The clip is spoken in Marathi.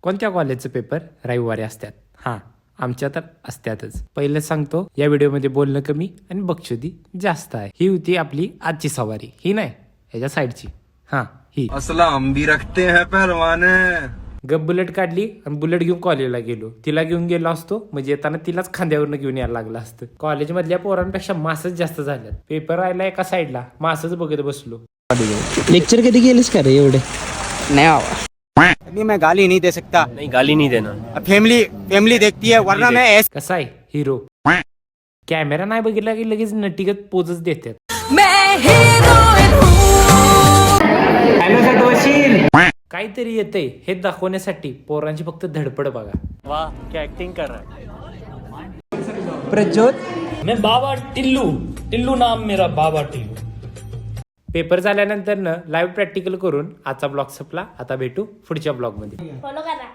कोणत्या कॉलेजचे पेपर रविवारी असतात? हां, आमच्या तर असतातच. पहिलं सांगतो, या व्हिडिओमध्ये बोलणं कमी आणि बक्षुदी जास्त आहे. ही होती आपली आजची सवारी. ही नाही, ह्याच्या साईडची. हां, ही असला हम भी रखते हैं पहलवान. गप बुलेट काढली आणि बुलेट घेऊन कॉलेजला गेलो. तिला घेऊन गेलो असतो म्हणजे येताना तिलाच खांद्यावरनं घेऊन यायला लागलं असतं. कॉलेजमधल्या पोरांपेक्षा मासच जास्त झाल्यात. पेपर राहिला एका साईडला, मासच बघत बसलो. लेक्चर कधी गेलेस का रे एवढे? नहीं बाबा, अभी मैं गाली नहीं दे सकता. नहीं गाली नहीं देना. फैमिली देखती है, वरना मैं ऐसे. कसा आहे हिरो? कॅमेरा नाही बघितला की लगेच नटीगत पोजच देतात. काहीतरी येतंय हे दाखवण्यासाठी पोरांची फक्त धडपड बघा. वाह क्या एक्टिंग कर रहा है. प्रज्योत मैं बाबा टिल्लू नाम मेरा बाबा टिल्लू. पेपर झाल्यानंतर लाईव्ह प्रॅक्टिकल करून आजचा ब्लॉग संपला. आता भेटू पुढच्या ब्लॉग मध्ये. फॉलो करा.